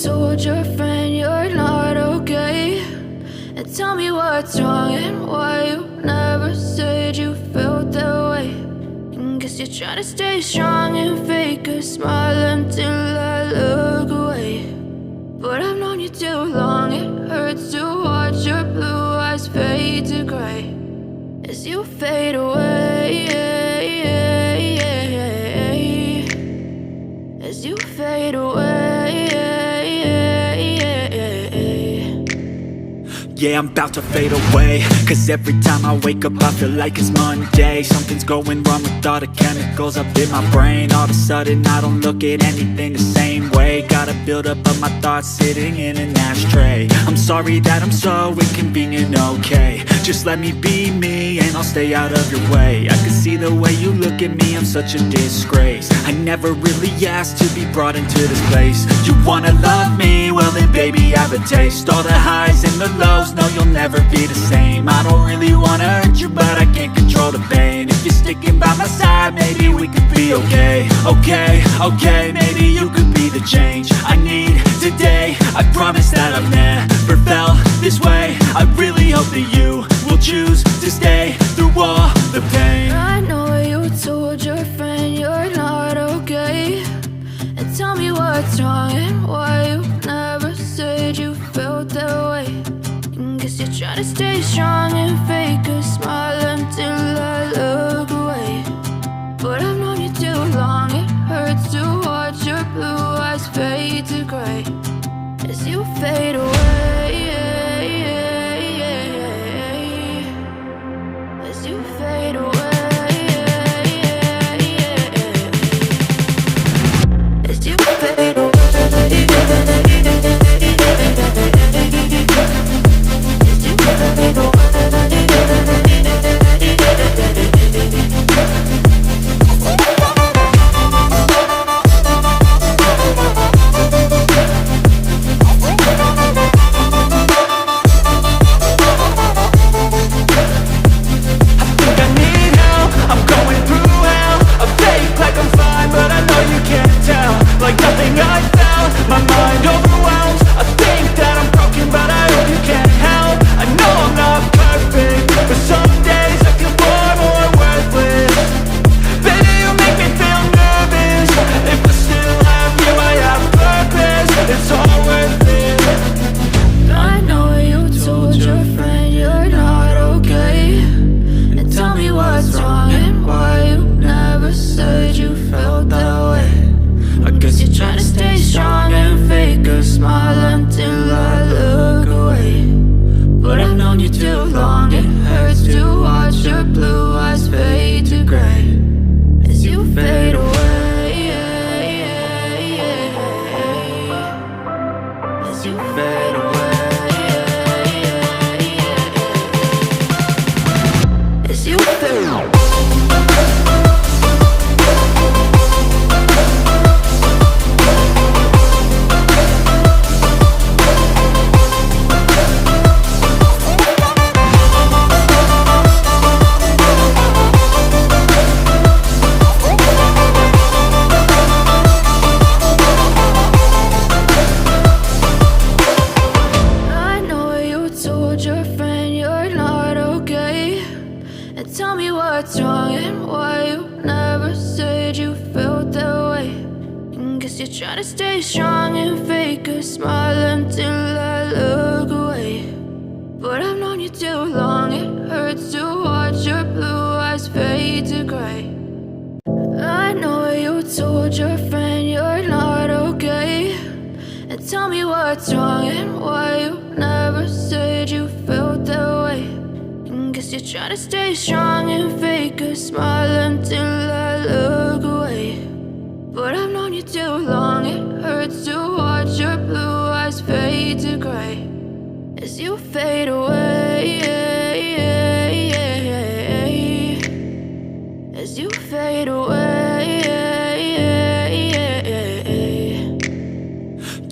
told your friend you're not okay. And tell me what's wrong and why you never said you felt that way. And guess you're trying to stay strong and fake a smile until I look away. But I've known you too long, it hurts to watch your blue eyes fade to gray as you fade away, as you fade away. Yeah, I'm about to fade away, cause every time I wake up I feel like it's Monday. Something's going wrong with all the chemicals up in my brain. All of a sudden I don't look at anything the same way. Got a buildup of my thoughts sitting in an ashtray. I'm sorry that I'm so inconvenient, okay. Just let me be me and I'll stay out of your way. I can see the way you look at me, I'm such a disgrace. I never really asked to be brought into this place. You wanna love me? Well then baby I have a taste. All the highs and the lows, no you'll never be the same. I don't really wanna hurt you but I can't control the pain. If you're sticking by my side maybe we could be okay. Okay, maybe you could be the change I need today. I promise that I've never felt this way. I really hope that you will choose to stay through all the pain. I know you told your friend you're not okay. And tell me what's wrong and why you never said you felt that way. And guess you're trying to stay strong and fake a smile until I look away. But I've known you too long, it hurts to watch your blue eyes fade to gray as you fade away, as you fade away, as you fade away. Trying to stay strong and fake a smile until I look away. But I've known you too long, it hurts to watch your blue eyes fade to gray as you fade away, as you fade away.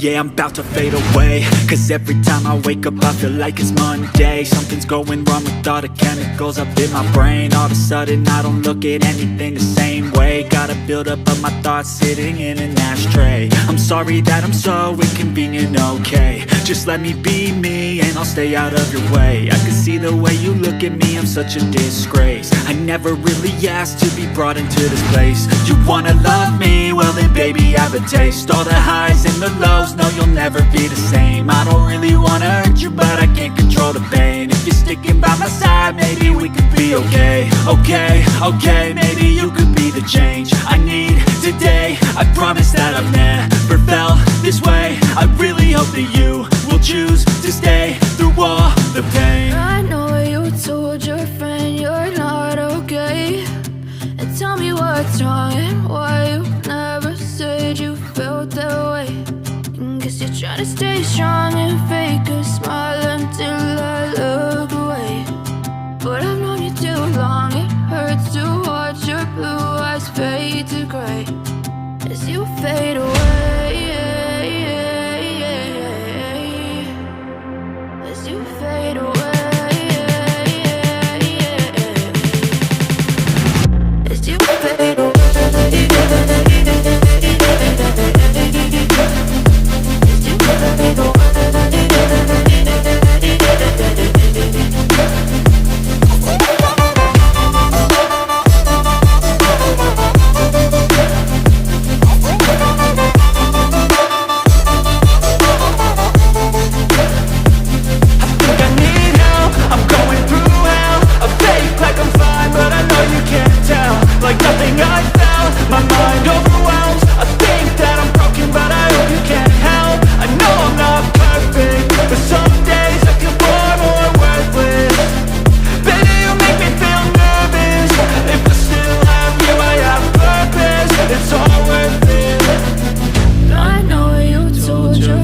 yeah, I'm about to fade away. Cause every time I wake up I feel like it's Monday. Something's going wrong with all the chemicals up in my brain. All of a sudden I don't look at anything the same way. Gotta build up of my thoughts sitting in an ashtray. I'm sorry that I'm so inconvenient, okay. Just let me be me and I'll stay out of your way. I can see the way you look at me, I'm such a disgrace. I never really asked to be brought into this place. You wanna love me? Well then baby have a taste. All the highs and the lows, no you'll never be the same. I don't really wanna hurt you but I can't control the pain. If you're sticking by my side maybe we could be okay. Okay, maybe you could be the change I need today. I promise that I've never felt this way. I really hope that you will choose to stay through all the pain. I know you told your friend you're not okay, and tell me what's wrong and why you never said you felt that way. Guess you're trying to stay strong and fake a smile until I look away. But I've known you too long, it hurts to watch your blue eyes fade to gray as you fade away. As you fade away. As you fade away. As you fade away. Like nothing I felt, my mind overwhelms. I think that I'm broken but I hope you can't help. I know I'm not perfect, but some days I feel far more worthless. Baby, you make me feel nervous. If I still have you, I have purpose. It's all worth it. I know you told your